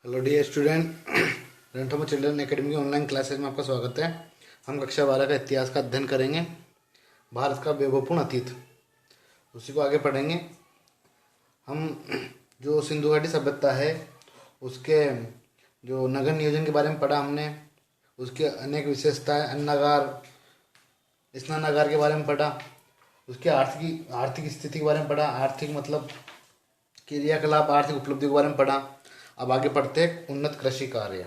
Hello dear student, रेंटोमो children academy की online classes में आपका स्वागत है। हम कक्षा 12 का इतिहास का अध्ययन करेंगे। भारत का वैभवपूर्ण अतीत, उसी को आगे पढ़ेंगे। हम जो सिंधु घाटी सभ्यता है उसके जो नगर नियोजन के बारे में पढ़ा हमने, उसके अनेक विशेषताएं, अन्नागार स्नानागार के बारे में पढ़ा, उसके आर्थिक आर्थिक स्थिति के बारे में पढ़ा, आर्थिक मतलब क्रियाकलाप, आर्थिक उपलब्धि के बारे में पढ़ा। अब आगे पढ़ते हैं उन्नत कृषि कार्य।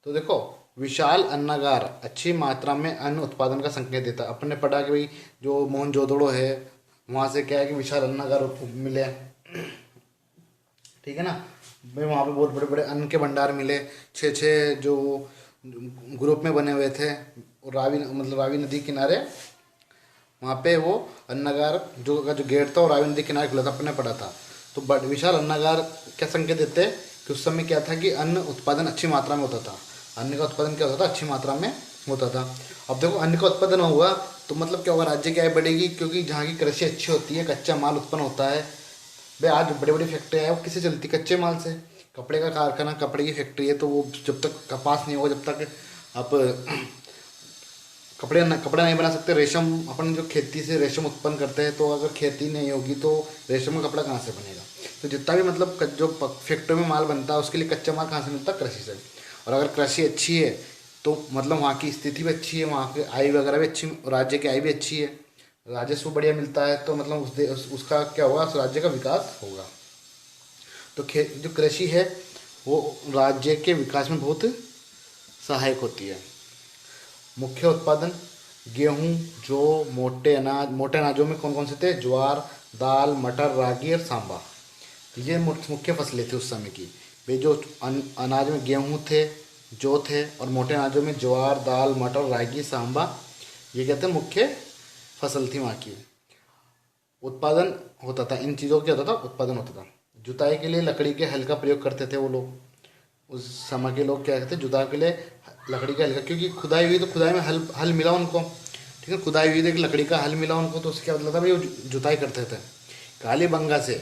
तो देखो, विशाल अन्नागार अच्छी मात्रा में अन्न उत्पादन का संकेत देता है। अपन ने पढ़ा कि भाई जो मोहनजोदड़ो है वहाँ से क्या है कि विशाल अन्नागार मिले, ठीक है ना भाई। वहाँ पे बहुत बड़े बड़े अन्न के भंडार मिले। छः छः जो ग्रुप में बने हुए थे, और रावी नदी किनारे वहाँ पे वो अन्नागार जो गेट था वो रावी नदी किनारे खुला था, अपने पढ़ा था। तो विशाल अन्नागार क्या संकेत देते हैं कि उस समय क्या था कि अन्न उत्पादन अच्छी मात्रा में होता था। अन्न का उत्पादन क्या होता था, अच्छी मात्रा में होता था। अब देखो, अन्न का उत्पादन हुआ तो मतलब क्या होगा, राज्य की आय बढ़ेगी, क्योंकि जहाँ की कृषि अच्छी होती है, कच्चा माल उत्पन्न होता है। भाई आज बड़ी बड़ी फैक्ट्रियाँ हैं, वो किससे चलती, कच्चे माल से। कपड़े का कारखाना, कपड़े की फैक्ट्री है, तो वो जब तक कपास नहीं होगा, जब तक आप कपड़ा नहीं बना सकते। रेशम, अपन जो खेती से रेशम उत्पन्न करते हैं, तो अगर खेती नहीं होगी तो रेशम का कपड़ा कहाँ से बनेगा। तो जितना भी मतलब जो फैक्ट्री में माल बनता है उसके लिए कच्चा माल कहाँ से मिलता है, कृषि से। और अगर कृषि अच्छी है तो मतलब वहाँ की स्थिति भी अच्छी है, वहाँ की आय वगैरह भी अच्छी, राज्य की आय भी अच्छी है, राजस्व बढ़िया मिलता है, तो मतलब उसका क्या होगा, उस राज्य का विकास होगा। तो जो कृषि है वो राज्य के विकास में बहुत सहायक होती है। मुख्य उत्पादन गेहूं, जौ, मोटे अनाजों में कौन कौन से थे, ज्वार, दाल, मटर, रागी और सांबा। ये मुख्य फसलें थी उस समय की। वे जो अनाज में गेहूं थे, जौ थे, और मोटे अनाजों में ज्वार, दाल, मटर, रागी, सांबा, ये कहते हैं मुख्य फसल थी वहाँ की। उत्पादन होता था, इन चीज़ों का क्या होता था, उत्पादन होता था। जुताई के लिए लकड़ी के हल का प्रयोग करते थे वो लोग। उस समय के लोग क्या कहते हैं, जुताई के लिए लकड़ी का हल का, क्योंकि खुदाई हुई तो खुदाई में हल हल मिला उनको, ठीक है। खुदाई हुई तो लकड़ी का हल मिला उनको, तो उससे क्या मतलब था भाई, वो जुताई करते थे। कालीबंगा से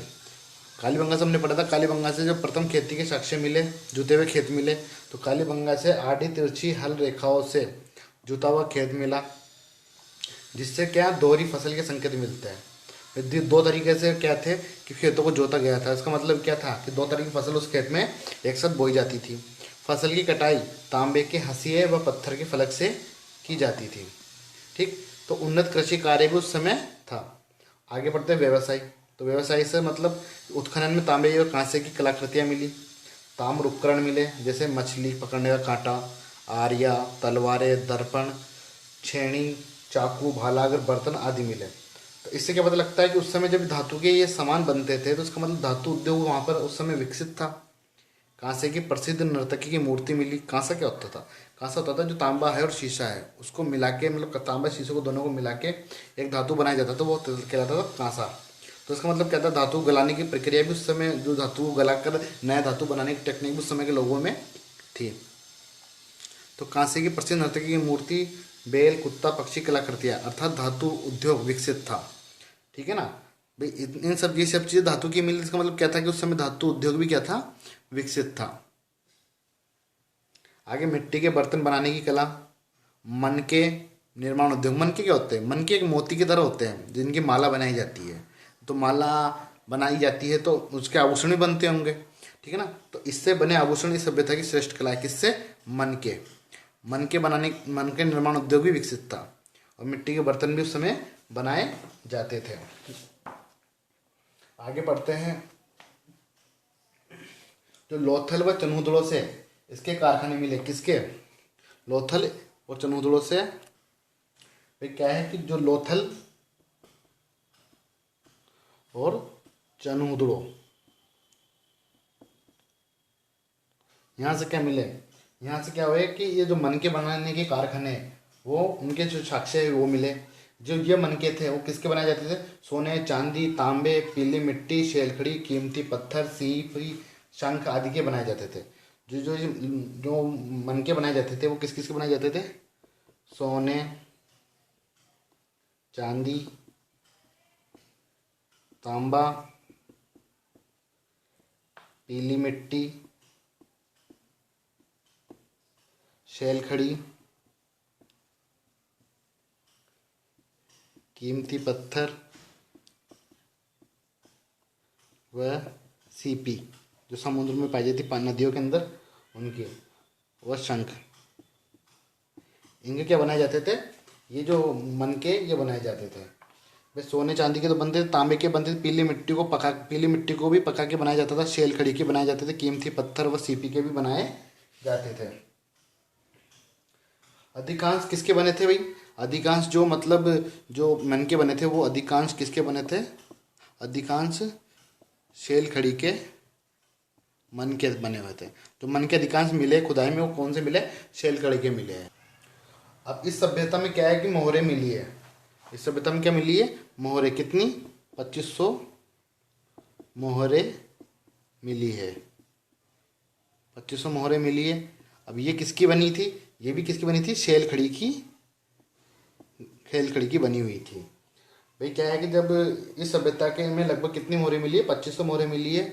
कालीबंगा से हमने पढ़ा था, कालीबंगा से जब प्रथम खेती के साक्ष्य मिले, जुते हुए खेत मिले, तो कालीबंगा से आड़ी तिरछी हल रेखाओं से जुता हुआ खेत मिला, जिससे क्या दोहरी फसल के संकेत मिलते हैं। दो तरीके से क्या थे कि खेतों को जोता गया था। इसका मतलब क्या था कि दो तरह की फसल उस खेत में एक साथ बोई जाती थी। फसल की कटाई तांबे के हंसिए व पत्थर के फलक से की जाती थी, ठीक। तो उन्नत कृषि कार्य भी उस समय था। आगे बढ़ते हैं व्यवसाय। तो व्यवसाय से मतलब उत्खनन में तांबे और कांसे की कलाकृतियाँ मिली, ताम्र उपकरण मिले, जैसे मछली पकड़ने का कांटा, आरिया, तलवारें, दर्पण, छेनी, चाकू, भालागर, बर्तन आदि मिले। तो इससे क्या पता लगता है कि उस समय जब धातु के ये सामान बनते थे, तो इसका मतलब धातु उद्योग वहाँ पर उस समय विकसित था। कांसे की प्रसिद्ध नर्तकी की मूर्ति मिली। कांसा क्या होता था, कांसा होता था जो तांबा है और शीशा है उसको मिला के, मतलब तांबा शीशे को दोनों को मिला के एक धातु बनाया जाता था, वो कहलाता था कांसा। तो इसका मतलब क्या था, धातु गलाने की प्रक्रिया भी उस समय, जो धातु को गलाकर नया धातु बनाने की टेक्निक भी उस समय के लोगों में थी। तो कांसे की प्रसिद्ध नर्तकी की मूर्ति, बैल, कुत्ता, पक्षी कलाकृतियाँ, अर्थात धातु उद्योग विकसित था, ठीक है ना भाई। इन सब ये सब चीज़ें धातु की मिली, इसका मतलब क्या था कि उस समय धातु उद्योग भी क्या था, विकसित था। आगे मिट्टी के बर्तन बनाने की कला, मन के निर्माण उद्योग। मन के क्या होते हैं, मन के एक मोती की तरह होते हैं जिनकी माला बनाई जाती है। तो माला बनाई जाती है तो उसके आभूषण भी बनते होंगे, ठीक है ना। तो इससे बने आभूषण इस सभ्यता की श्रेष्ठ कला है। किससे, मन के निर्माण उद्योग भी विकसित था, और मिट्टी के बर्तन भी उस समय बनाए जाते थे। आगे बढ़ते हैं। जो लोथल व चनूदड़ों से इसके कारखाने मिले, किसके, लोथल और चनूदड़ों से। वे क्या है कि जो लोथल और चनूदड़ों, यहाँ से क्या मिले, यहाँ से क्या हुआ है कि ये जो मन के बनाने के कारखाने हैं, वो उनके जो साक्ष्य है वो मिले। जो ये मन के थे वो किसके बनाए जाते थे, सोने, चांदी, तांबे, पीली मिट्टी, शेलखड़ी, कीमती पत्थर, सीपी, शंख आदि के बनाए जाते थे। जो जो जो मन के बनाए जाते थे वो किस किस के बनाए जाते थे, सोने, चांदी, तांबा, पीली मिट्टी, शैल खड़ी, कीमती पत्थर व सीपी, जो समुद्र में पाई जाती नदियों के अंदर उनके, व शंख। इनके क्या बनाए जाते थे? ये जो मनके ये बनाए जाते थे। वे सोने चांदी के तो बनते थे, तांबे के बनते थे, पीली मिट्टी को भी पका के बनाया जाता था, शैल खड़ी के बनाए जाते थे, कीमती पत्थर व सीपी के भी बनाए जाते थे। अधिकांश किसके बने थे भाई? अधिकांश जो मतलब जो मनके बने थे वो अधिकांश किसके बने थे? अधिकांश शैल खड़ी के मन के बने हुए थे। जो मन के अधिकांश मिले खुदाई में, वो कौन से मिले? शैल खड़ी के मिले हैं। अब इस सभ्यता में क्या है कि मोहरे मिली है। इस सभ्यता में क्या मिली है? मोहरे। कितनी? 2500 मोहरे मिली है। 2500 मोहरे मिली है। अब ये किसकी बनी थी? ये भी किसकी बनी थी? शैल खड़ी की बनी हुई थी। भाई क्या है कि जब इस सभ्यता के में लगभग कितनी मोहरे मिली है? 2500 मोहरे मिली है,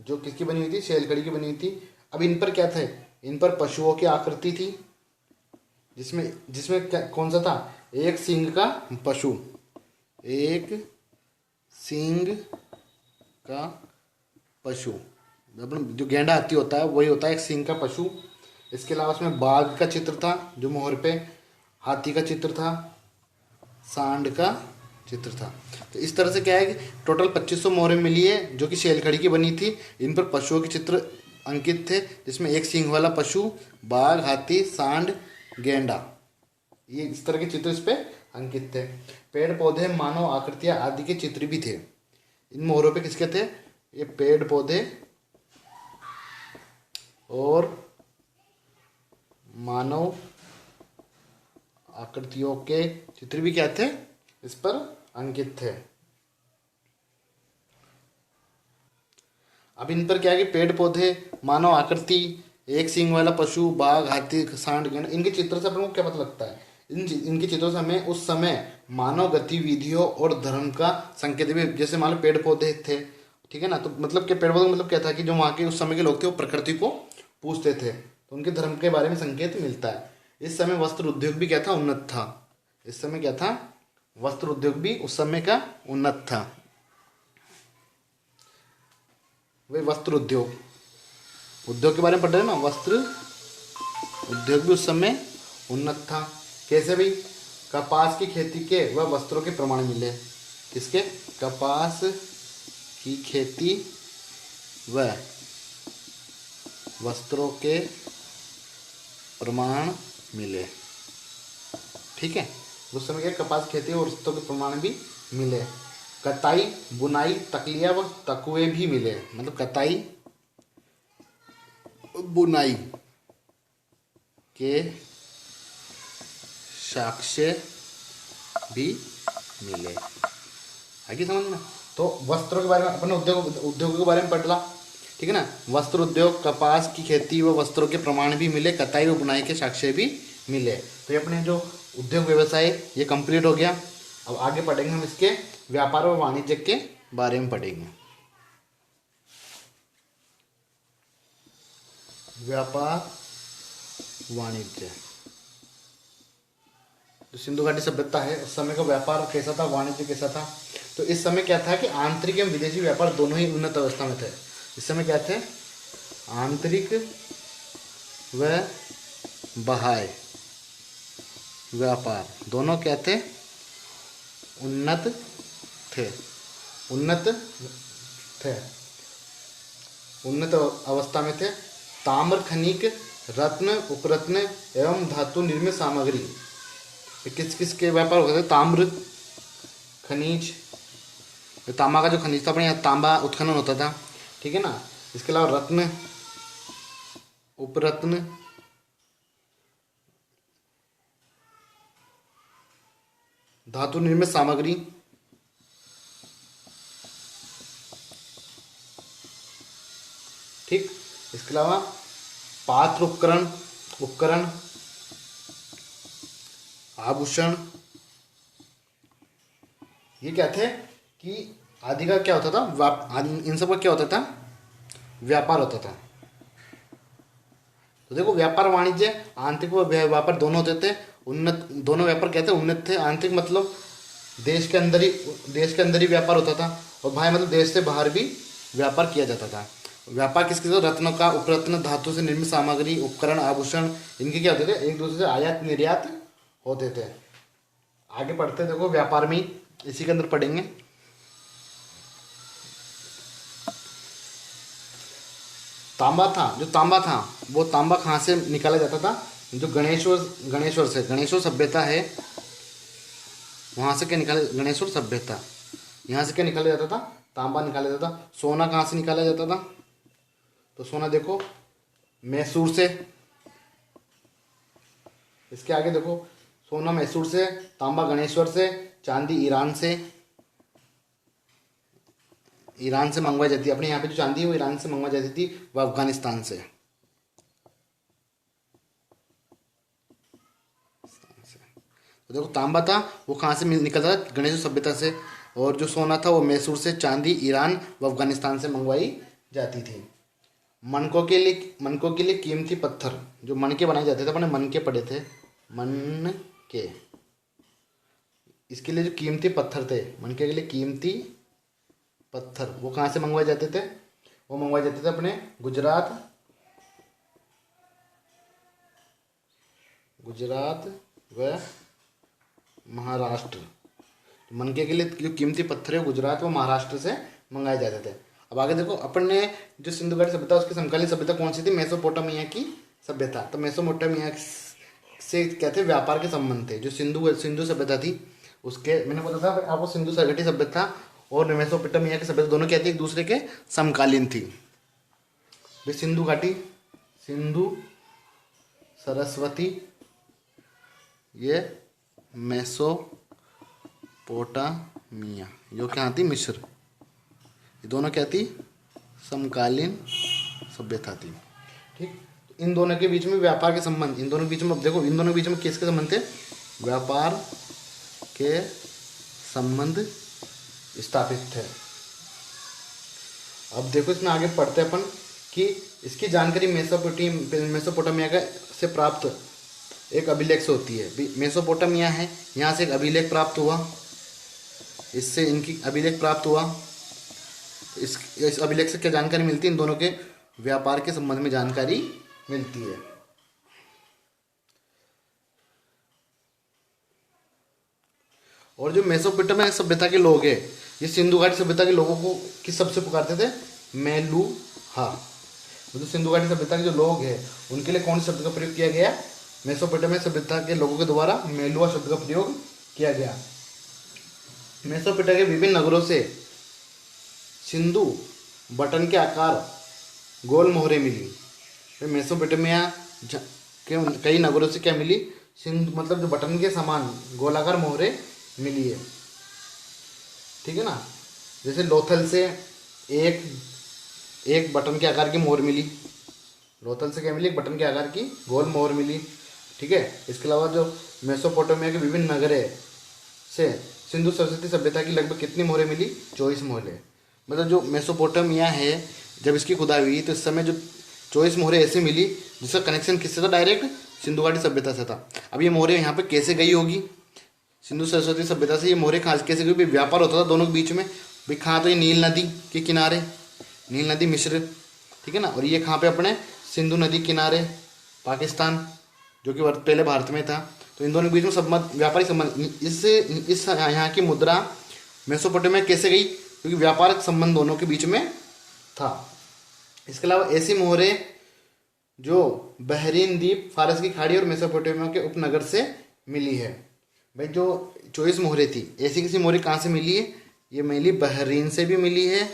जो किसकी बनी हुई थी? शैल खड़ी की बनी हुई थी। अब इन पर क्या थे? इन पर पशुओं की आकृति थी, जिसमें जिसमें क्या कौन सा था? एक सींग का पशु, एक सींग का पशु। अपन जो गेंडा हाथी होता है वही होता है एक सींग का पशु। इसके अलावा उसमें बाघ का चित्र था जो मोहर पे, हाथी का चित्र था, सांड का चित्र था। तो इस तरह से क्या है कि टोटल 2500 मोहरें मिली है जो कि शैल खड़ी की बनी थी। इन पर पशुओं के चित्र अंकित थे, जिसमें एक सींग वाला पशु, बाघ, हाथी, सांड, गेंडा, ये इस तरह के चित्र इस पे अंकित थे। पेड़ पौधे, मानव आकृतियां आदि के चित्र भी थे इन मोहरों पे। किसके थे? ये पेड़ पौधे और मानव आकृतियों के चित्र भी क्या थे? इस पर अंकित थे। अब इन पर क्या है कि पेड़ पौधे, मानव आकृति, एक सींग वाला पशु, बाघ, हाथी, सांड, गेंडा, इनके चित्र से अपन को क्या पता लगता है? इनके चित्रों से हमें उस समय मानव गतिविधियों और धर्म का संकेत भी, जैसे मान लो पेड़ पौधे थे, ठीक है ना, तो मतलब क्या पेड़ पौधे मतलब क्या था कि जो वहाँ के उस समय के लोग थे वो प्रकृति को पूजते थे, तो उनके धर्म के बारे में संकेत मिलता है। इस समय वस्त्र उद्योग भी क्या था? उन्नत था। इस समय क्या था? वस्त्र उद्योग भी उस समय का उन्नत था। वही वस्त्र उद्योग के बारे में पढ़ रहे हैं ना। वस्त्र उद्योग भी उस समय उन्नत था। कैसे भाई? कपास की खेती के व वस्त्रों के प्रमाण मिले। किसके? कपास की खेती व वस्त्रों के प्रमाण मिले। ठीक है, उस समय क्या कपास खेती और वस्त्रों के प्रमाण भी मिले। कताई, बुनाई, तकलिया व तकुए भी मिले। मतलब कताई, बुनाई के साक्ष्य भी मिले। आगे समझ में? तो वस्त्रों के बारे में अपन उद्योगों के बारे में पढ़ ला, ठीक है ना। वस्त्र उद्योग, कपास की खेती व वस्त्रों के प्रमाण भी मिले, कताई व बुनाई के साक्ष्य भी मिले। तो ये अपने जो उद्योग व्यवसाय ये कंप्लीट हो गया। अब आगे पढ़ेंगे हम इसके व्यापार और वाणिज्य के बारे में पढ़ेंगे। व्यापार वाणिज्य, जो सिंधु घाटी सभ्यता है उस समय का व्यापार कैसा था, वाणिज्य कैसा था? तो इस समय क्या था कि आंतरिक एवं विदेशी व्यापार दोनों ही उन्नत अवस्था में थे। इस समय क्या थे? आंतरिक व बाह्य व्यापार दोनों क्या थे? उन्नत थे। उन्नत अवस्था में थे। ताम्र, खनिक, रत्न, उपरत्न एवं धातु निर्मित सामग्री, किस किस के व्यापार होते थे? ताम्र, खनिज, तांबा का जो खनिज था अपने यहाँ तांबा उत्खनन होता था, ठीक है ना। इसके अलावा रत्न, उपरत्न, धातु निर्मित सामग्री, ठीक। इसके अलावा पात्र, उपकरण, आभूषण, ये क्या थे कि आदि का क्या होता था? इन सब का क्या होता था? व्यापार होता था। तो देखो व्यापार वाणिज्य आंतरिक व व्यापार दोनों होते थे। उन्नत दोनों व्यापार कहते हैं उन्नत थे। आंतरिक मतलब देश के अंदर ही व्यापार होता था, और बाहर मतलब देश से बाहर भी व्यापार किया जाता था। व्यापार किसके साथ? रत्नों का, उपरत्न, धातु से निर्मित सामग्री, उपकरण, आभूषण, इनके क्या होते थे? एक दूसरे से आयात निर्यात होते थे। आगे पढ़ते देखो व्यापार में ही, इसी के अंदर पढ़ेंगे। तांबा था, जो तांबा था वो तांबा कहाँ से निकाला जाता था? जो गणेश्वर सभ्यता है वहाँ से क्या निकाले? गणेश्वर सभ्यता, यहाँ से क्या निकाला जाता था? तांबा निकाला जाता था। सोना कहाँ से निकाला जाता था? तो सोना देखो मैसूर से। इसके आगे देखो सोना मैसूर से, तांबा गणेश्वर से, चांदी ईरान से मंगवाई जाती है। अपने यहाँ पे जो चांदी है वो ईरान से मंगवाई जाती थी, वह अफगानिस्तान से। तो देखो तांबा था वो कहाँ से निकलता था? गणेश सभ्यता से। और जो सोना था वो मैसूर से, चांदी ईरान व अफगानिस्तान से मंगवाई जाती थी। मनकों के लिए कीमती पत्थर, जो मन के बनाए जाते थे, अपने मन के पड़े थे, मन के, इसके लिए जो कीमती पत्थर थे, मन के लिए कीमती पत्थर, वो कहाँ से मंगवाए जाते थे? वो मंगवाए जाते थे अपने गुजरात व महाराष्ट्र। मनके के लिए जो कीमती पत्थर है गुजरात व महाराष्ट्र से मंगाए जाते थे। अब आगे देखो अपन ने जो सिंधु घाटी सभ्यता, उसकी समकालीन सभ्यता कौन सी थी? मेसोपोटामिया की सभ्यता। तो मेसोपोटामिया से क्या थे? व्यापार के संबंध थे। जो सिंधु सभ्यता थी उसके, मैंने बोला था आपको, सिंधु घाटी सभ्यता और मेसोपोटामिया की सभ्यता दोनों क्या थी? एक दूसरे के समकालीन थी। सिंधु घाटी, सिंधु सरस्वती, ये मेसोपोटामिया, जो क्या थी? मिस्र। ये दोनों क्या थी? समकालीन सभ्यता थी। ठीक, तो इन दोनों के बीच में व्यापार के संबंध, इन दोनों के बीच में, अब देखो इन दोनों के बीच में किसके संबंध थे? व्यापार के संबंध स्थापित थे। अब देखो इसमें आगे पढ़ते हैं अपन कि इसकी जानकारी मेसोपोटामिया का से प्राप्त एक अभिलेख से होती है। मेसोपोटामिया है, यहाँ से एक अभिलेख प्राप्त हुआ, इससे इनकी अभिलेख प्राप्त हुआ। इस अभिलेख से क्या जानकारी मिलती है? इन दोनों के व्यापार के संबंध में जानकारी मिलती है। और जो मेसोपोटामिया सभ्यता के लोग हैं, ये सिंधु घाटी सभ्यता के लोगों को किस शब्द से पुकारते थे? मेलुहा। जो सिंधु घाटी सभ्यता के जो लोग हैं उनके लिए कौन से शब्द का प्रयोग किया गया? मेसोपोटामिया सभ्यता के लोगों के द्वारा मेलुहा शब्द का प्रयोग किया गया। मेसोपोटामिया के विभिन्न नगरों से सिंधु बटन के आकार गोल मोहरें मिली। मेसोपोटामिया के कई नगरों से क्या मिली? सिंधु मतलब जो बटन के समान गोलाकार मोहरें मिली है। ठीक है ना? जैसे लोथल से एक बटन के आकार की मोहर मिली। लोथल से क्या मिली? एक बटन के आकार की गोल मोहर मिली। ठीक है। इसके अलावा जो मेसोपोटामिया के विभिन्न नगरे से सिंधु सरस्वती सभ्यता की लगभग कितनी मोहरें मिली? 24 मोहरें। मतलब जो मेसोपोटामिया है, जब इसकी खुदाई हुई तो इस समय जो 24 मोहरें ऐसी मिली जिसका कनेक्शन किससे था? डायरेक्ट सिंधु घाटी सभ्यता से था। अब ये मोहरें यहाँ पे कैसे गई होगी? सिंधु सरस्वती सभ्यता से ये मोहरें कहाँ कैसे गई? व्यापार होता था दोनों के बीच में। भाई कहाँ? तो ये नील नदी के किनारे, नील नदी मिस्र, ठीक है ना। और ये कहाँ पे? अपने सिंधु नदी किनारे पाकिस्तान, जो कि पहले भारत में था। तो इन दोनों के बीच में संबंध, व्यापारिक संबंध, इस यहाँ की मुद्रा मेसोपोटामिया कैसे गई? क्योंकि व्यापारिक संबंध दोनों के बीच में था। इसके अलावा ऐसी मोहरें जो बहरीन द्वीप, फारस की खाड़ी और मेसोपोटामिया के उपनगर से मिली है। भाई जो 24 मोहरें थी, ऐसी किसी मोहरें कहाँ से मिली है? ये मिली बहरीन से भी मिली है,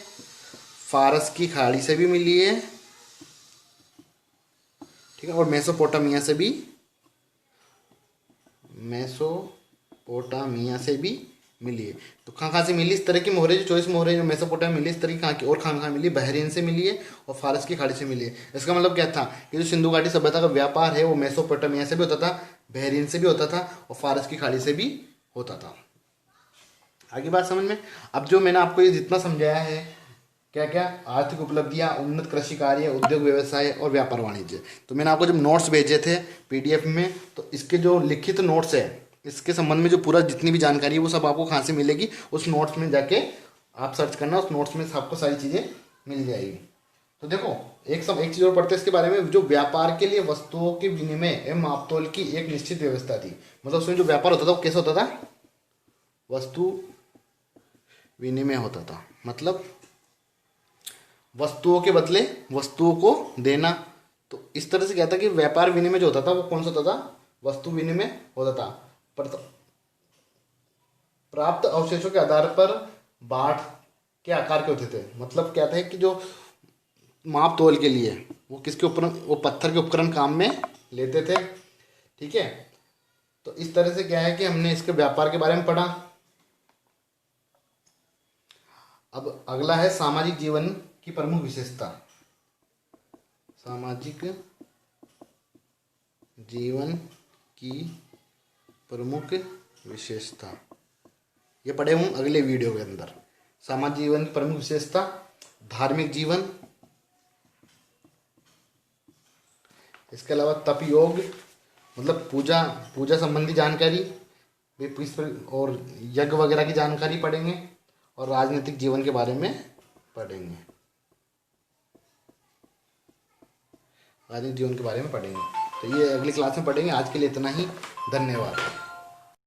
फारस की खाड़ी से भी मिली है, ठीक है, और मेसोपोटामिया से भी मिली है। तो कहाँ से मिली इस तरह की मोहरें? जो 24 मोहरें जो मेसोपोटामिया मिली, इस तरह की कहाँ की और कहाँ मिली? बहरीन से मिली है और फारस की खाड़ी से मिली है। इसका मतलब क्या था कि जो सिंधु घाटी सभ्यता का व्यापार है वो मेसोपोटामिया से भी होता था, बहरीन से भी होता था और फारस की खाड़ी से भी होता था। आगे बात समझ में? अब जो मैंने आपको ये जितना समझाया है क्या क्या आर्थिक उपलब्धियां, उन्नत कृषि कार्य, उद्योग व्यवसाय और व्यापार वाणिज्य। तो मैंने आपको जब नोट्स भेजे थे पीडीएफ में, तो इसके जो लिखित नोट्स है इसके संबंध में जो पूरा जितनी भी जानकारी है वो सब आपको कहाँ से मिलेगी, उस नोट्स में जाके आप सर्च करना, उस नोट्स में आपको सारी चीज़ें मिल जाएगी। तो देखो, एक चीज़ और पढ़ते हैं इसके बारे में, जो व्यापार के लिए वस्तुओं के विनिमय एवं मापतोल की एक निश्चित व्यवस्था थी। मतलब उसमें जो व्यापार होता था वो कैसे होता था, वस्तु विनिमय होता था, मतलब वस्तुओं के बदले वस्तुओं को देना। तो इस तरह से क्या था कि व्यापार विनिमय जो होता था वो कौन सा होता था, वस्तु विनिमय होता था। पर प्राप्त अवशेषों के आधार पर बाट के आकार के होते थे। मतलब क्या था कि जो माप तोल के लिए वो किसके उपकरण, वो पत्थर के उपकरण काम में लेते थे। ठीक है, तो इस तरह से क्या है कि हमने इसके व्यापार के बारे में पढ़ा। अब अगला है सामाजिक जीवन की प्रमुख विशेषता। सामाजिक जीवन की प्रमुख विशेषता, ये पढ़े हूँ अगले वीडियो के अंदर। सामाजिक जीवन की प्रमुख विशेषता, धार्मिक जीवन, इसके अलावा तप योग, मतलब पूजा पूजा संबंधी जानकारी, और यज्ञ वगैरह की जानकारी पढ़ेंगे, और राजनीतिक जीवन के बारे में पढ़ेंगे, राजनीतिक जीवन के बारे में पढ़ेंगे। तो ये अगली क्लास में पढ़ेंगे। आज के लिए इतना ही, धन्यवाद।